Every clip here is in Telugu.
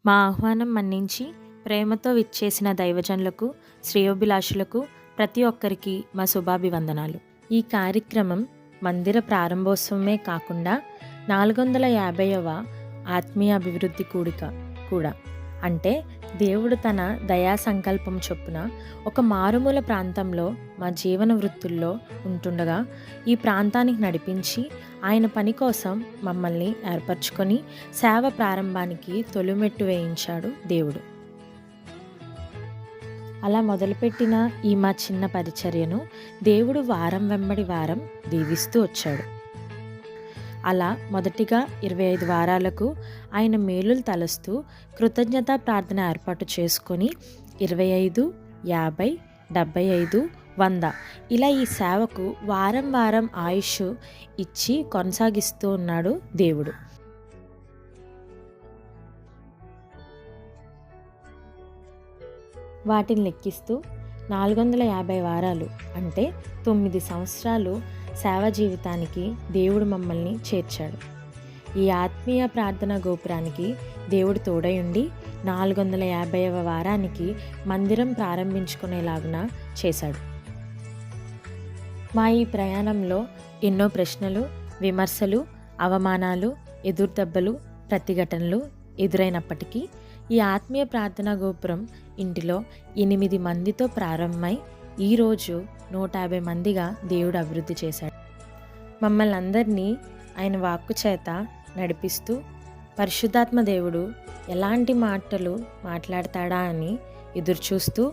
మా ఆహ్వానం మన్నించి ప్రేమతో విచ్చేసిన దైవజనులకు, శ్రేయోభిలాషులకు ప్రతి ఒక్కరికి మా శుభాభివందనాలు. ఈ కార్యక్రమం మందిర ప్రారంభోత్సవమే కాకుండా 450వ ఆత్మీయ అభివృద్ధి కూడిక కూడా. అంటే దేవుడు తన దయా సంకల్పం చొప్పున ఒక మారుమూల ప్రాంతంలో మా జీవన వృత్తుల్లో ఉంటుండగా ఈ ప్రాంతానికి నడిపించి ఆయన పని కోసం మమ్మల్ని ఏర్పరచుకొని సేవ ప్రారంభానికి తొలిమెట్టు వేయించాడు దేవుడు. అలా మొదలుపెట్టిన ఈ మా చిన్న పరిచర్యను దేవుడు వారం వెంబడి వారం దీవిస్తూ వచ్చాడు. అలా మొదటిగా 25 వారాలకు ఆయన మేలులు తలస్తూ కృతజ్ఞతా ప్రార్థన ఏర్పాటు చేసుకొని 25, 50, 75, 100 ఇలా ఈ సేవకు వారం వారం ఆయుష్ ఇచ్చి కొనసాగిస్తూ ఉన్నాడు దేవుడు. వాటిని లెక్కిస్తూ 450 వారాలు అంటే 9 సంవత్సరాలు సేవ జీవితానికి దేవుడు మమ్మల్ని చేర్చాడు. ఈ ఆత్మీయ ప్రార్థనా గోపురానికి దేవుడు తోడై ఉండి 450వ వారానికి మందిరం ప్రారంభించుకునేలాగున చేశాడు. మా ఈ ప్రయాణంలో ఎన్నో ప్రశ్నలు, విమర్శలు, అవమానాలు, ఎదురుదెబ్బలు, ప్రతిఘటనలు ఎదురైనప్పటికీ ఈ ఆత్మీయ ప్రార్థనా గోపురం ఇంటిలో 8 మందితో ప్రారంభమై ఈరోజు 150 మందిగా దేవుడు అభివృద్ధి చేశాడు. మమ్మల్ని అందరినీ ఆయన వాక్కు చేత నడిపిస్తూ పరిశుద్ధాత్మ దేవుడు ఎలాంటి మాటలు మాట్లాడతాడా అని ఎదురుచూస్తూ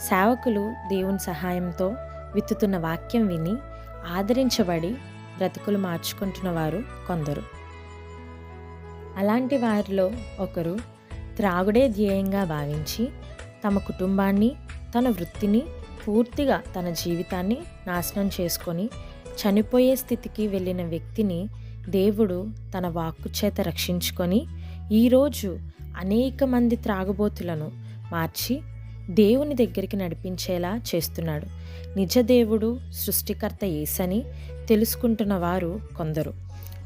సేవకులు దేవుని సహాయంతో విత్తుతున్న వాక్యం విని ఆదరించబడి బ్రతుకులు మార్చుకుంటున్న వారు కొందరు. అలాంటి వారిలో ఒకరు త్రాగుడే ధ్యేయంగా భావించి తమ కుటుంబాన్ని, తన వృత్తిని, పూర్తిగా తన జీవితాన్ని నాశనం చేసుకొని చనిపోయే స్థితికి వెళ్ళిన వ్యక్తిని దేవుడు తన వాక్కు చేత రక్షించుకొని ఈరోజు అనేక మంది త్రాగుబోతులను మార్చి దేవుని దగ్గరికి నడిపించేలా చేస్తున్నాడు. నిజ దేవుడు సృష్టికర్త యేసని తెలుసుకుంటున్న వారు కొందరు.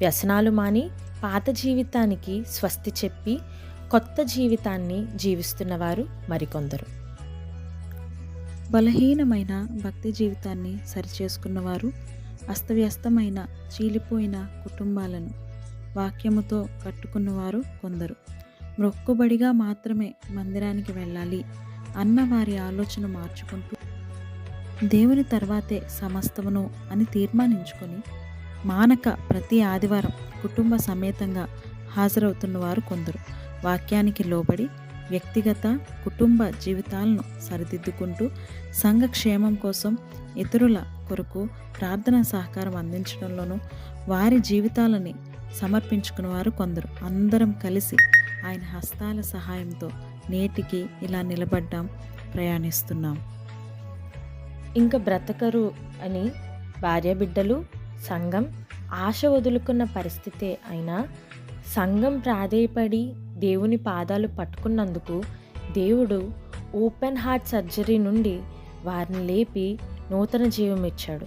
వ్యసనాలు మాని పాత జీవితానికి స్వస్తి చెప్పి కొత్త జీవితాన్ని జీవిస్తున్నవారు మరికొందరు. బలహీనమైన భక్తి జీవితాన్ని సరిచేసుకున్నవారు, అస్తవ్యస్తమైన చీలిపోయిన కుటుంబాలను వాక్యముతో కట్టుకున్నవారు కొందరు. మొక్కుబడిగా మాత్రమే మందిరానికి వెళ్ళాలి అన్న వారి ఆలోచన మార్చుకుంటూ దేవుని తర్వాతే సమస్తమును అని తీర్మానించుకొని మానక ప్రతి ఆదివారం కుటుంబ సమేతంగా హాజరవుతున్నవారు కొందరు. వాక్యానికి లోబడి వ్యక్తిగత, కుటుంబ జీవితాలను సరిదిద్దుకుంటూ సంఘ క్షేమం కోసం ఇతరుల కొరకు ప్రార్థనా సహకారం అందించడంలోనూ వారి జీవితాలని సమర్పించుకున్న వారు కొందరు. అందరం కలిసి ఆయన హస్తాల సహాయంతో నేటికి ఇలా నిలబడ్డాం, ప్రయాణిస్తున్నాం. ఇంకా బ్రతకరు అని భార్యాబిడ్డలు, సంఘం ఆశ వదులుకున్న పరిస్థితే అయినా సంఘం ప్రాధేయపడి దేవుని పాదాలు పట్టుకున్నందుకు దేవుడు ఓపెన్ హార్ట్ సర్జరీ నుండి వారిని లేపి నూతన జీవం ఇచ్చాడు.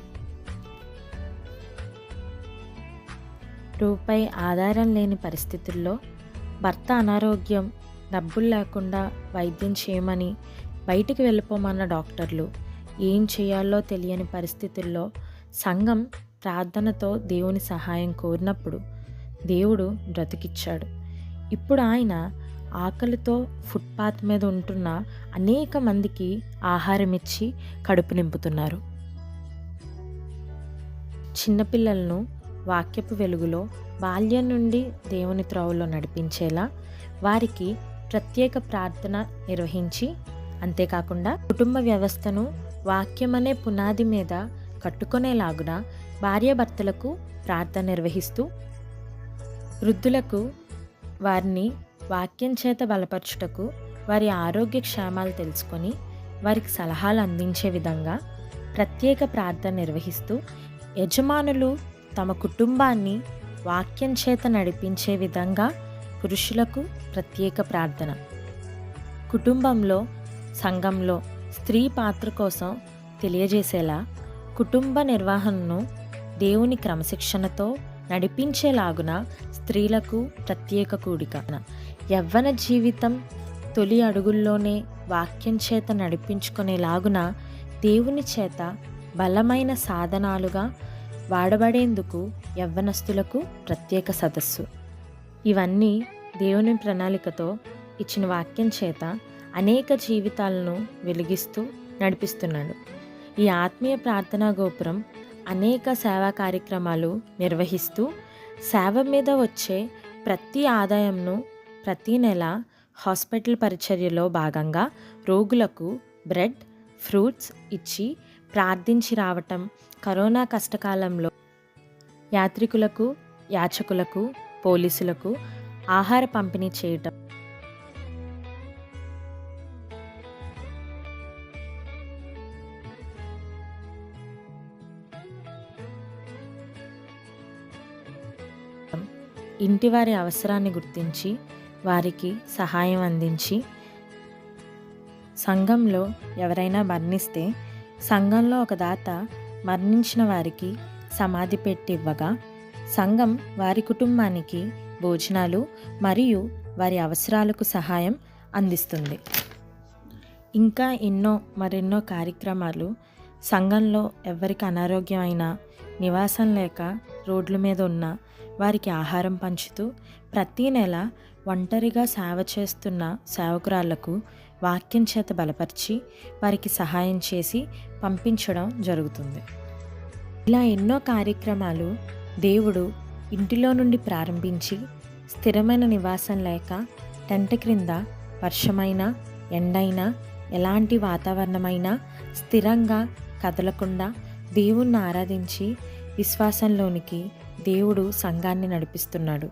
రూపాయి ఆధారం లేని పరిస్థితుల్లో భర్త అనారోగ్యం, డబ్బులు లేకుండా వైద్యం చేయమని బయటికి వెళ్ళిపోమన్న డాక్టర్లు, ఏం చేయాలో తెలియని పరిస్థితుల్లో సంఘం ప్రార్థనతో దేవుని సహాయం కోరినప్పుడు దేవుడు బ్రతికిచ్చాడు. ఇప్పుడు ఆయన ఆకలితో ఫుట్పాత్ మీద ఉంటున్న అనేక మందికి ఆహారం ఇచ్చి కడుపు నింపుతున్నారు. చిన్నపిల్లలను వాక్యపు వెలుగులో బాల్యం నుండి దేవుని త్రోవలో నడిపించేలా వారికి ప్రత్యేక ప్రార్థన నిర్వహించి, అంతేకాకుండా కుటుంబ వ్యవస్థను వాక్యమనే పునాది మీద కట్టుకునేలాగున భార్యాభర్తలకు ప్రార్థన నిర్వహిస్తూ, వృద్ధులకు వారిని వాక్యం చేత బలపరచుటకు, వారి ఆరోగ్య క్షేమాలు తెలుసుకొని వారికి సలహాలు అందించే విధంగా ప్రత్యేక ప్రార్థన నిర్వహిస్తూ, యజమానులు తమ కుటుంబాన్ని వాక్యం చేత నడిపించే విధంగా పురుషులకు ప్రత్యేక ప్రార్థన, కుటుంబంలో, సంఘంలో స్త్రీ పాత్ర కోసం తెలియజేసేలా కుటుంబ నిర్వహణను దేవుని క్రమశిక్షణతో నడిపించేలాగున స్త్రీలకు ప్రత్యేక కూడిక. యవ్వన జీవితం తొలి అడుగుల్లోనే వాక్యం చేత నడిపించుకునేలాగున దేవుని చేత బలమైన సాధనాలుగా వాడబడేందుకు యవ్వనస్తులకు ప్రత్యేక సదస్సు. ఇవన్నీ దేవుని ప్రణాళికతో ఇచ్చిన వాక్యం చేత అనేక జీవితాలను వెలిగిస్తూ నడిపిస్తున్నాడు. ఈ ఆత్మీయ ప్రార్థనా గోపురం అనేక సేవా కార్యక్రమాలు నిర్వహిస్తూ సేవ మీద వచ్చే ప్రతి ఆదాయంను ప్రతి నెల హాస్పిటల్ పరిచర్యలో భాగంగా రోగులకు బ్రెడ్, ఫ్రూట్స్ ఇచ్చి ప్రార్థించి రావటం, కరోనా కష్టకాలంలో యాత్రికులకు, యాచకులకు, పోలీసులకు ఆహార పంపిణీ చేయటం, ఇంటివారి అవసరాన్ని గుర్తించి వారికి సహాయం అందించి, సంఘంలో ఎవరైనా మరణిస్తే సంఘంలో ఒక దాత మరణించిన వారికి సమాధి పెట్టి ఇవ్వగా సంఘం వారి కుటుంబానికి భోజనాలు మరియు వారి అవసరాలకు సహాయం అందిస్తుంది. ఇంకా మరెన్నో కార్యక్రమాలు సంఘంలో ఎవరికి అనారోగ్యం అయినా, నివాసం లేక రోడ్ల మీద ఉన్న వారికి ఆహారం పంచుతూ ప్రతీ నెల ఒంటరిగా సేవ చేస్తున్న సేవకురాళ్లకు వాక్యం చేత బలపరిచి వారికి సహాయం చేసి పంపించడం జరుగుతుంది. ఇలా ఎన్నో కార్యక్రమాలు దేవుడు ఇంటిలో నుండి ప్రారంభించి స్థిరమైన నివాసం లేక టెంట్ క్రింద వర్షమైనా, ఎండైనా, ఎలాంటి వాతావరణమైనా స్థిరంగా కదలకుండా దేవుణ్ణి ఆరాధించి విశ్వాసంలోనికి దేవుడు సంఘాన్ని నడిపిస్తున్నాడు.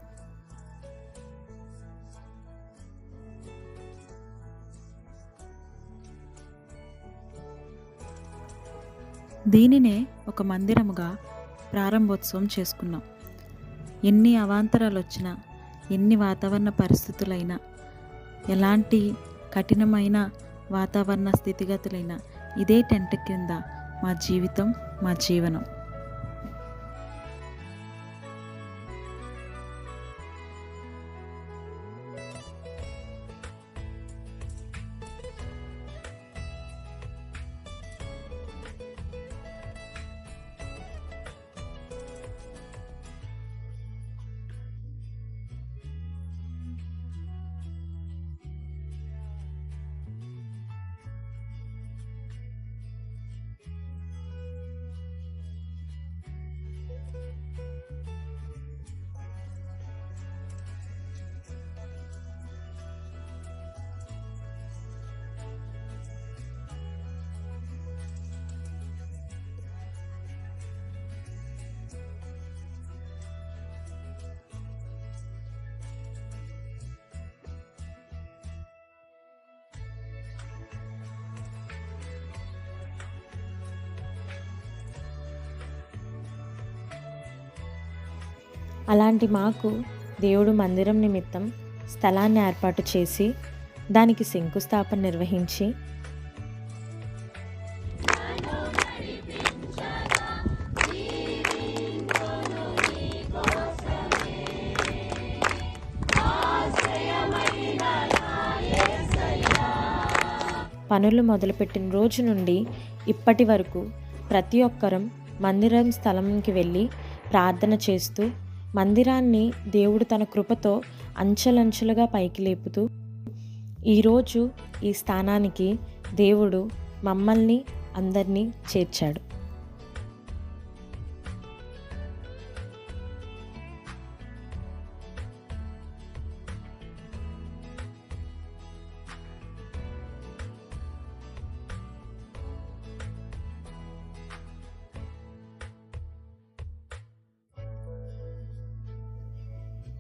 దీనినే ఒక మందిరముగా ప్రారంభోత్సవం చేసుకున్నాం. ఎన్ని అవాంతరాలు వచ్చినా, ఎన్ని వాతావరణ పరిస్థితులైనా, ఎలాంటి కఠినమైన వాతావరణ స్థితిగతులైనా ఇదే టెంట్ కింద మా జీవితం, మా జీవనం. అలాంటి మాకు దేవుడు మందిరం నిమిత్తం స్థలాన్ని ఏర్పాటు చేసి దానికి శంకుస్థాపన నిర్వహించి పనులు మొదలుపెట్టిన రోజు నుండి ఇప్పటి వరకు ప్రతి ఒక్కరం మందిరం స్థలంకి వెళ్ళి ప్రార్థన చేస్తూ మందిరాన్ని దేవుడు తన కృపతో అంచెలంచెలుగా పైకి లేపుతూ ఈరోజు ఈ స్థానానికి దేవుడు మమ్మల్ని అందరినీ చేర్చాడు.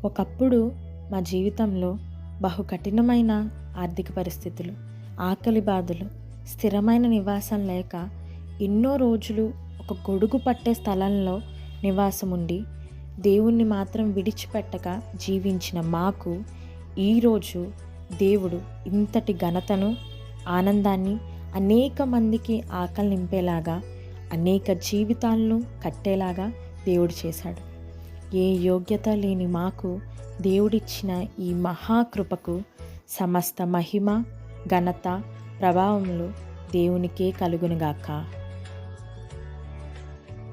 ఒకప్పుడు మా జీవితంలో బహు కఠినమైన ఆర్థిక పరిస్థితులు, ఆకలి బాధలు, స్థిరమైన నివాసం లేక ఎన్నో రోజులు ఒక గొడుగు పట్టే స్థలంలో నివాసం ఉండి దేవుణ్ణి మాత్రం విడిచిపెట్టక జీవించిన మాకు ఈరోజు దేవుడు ఇంతటి ఘనతను, ఆనందాన్ని, అనేక మందికి ఆకలి నింపేలాగా, అనేక జీవితాలను కట్టేలాగా దేవుడు చేశాడు. ఏ యోగ్యత లేని మాకు దేవుడిచ్చిన ఈ మహాకృపకు సమస్త మహిమ, ఘనత, ప్రభావములు దేవునికే కలుగునుగాక.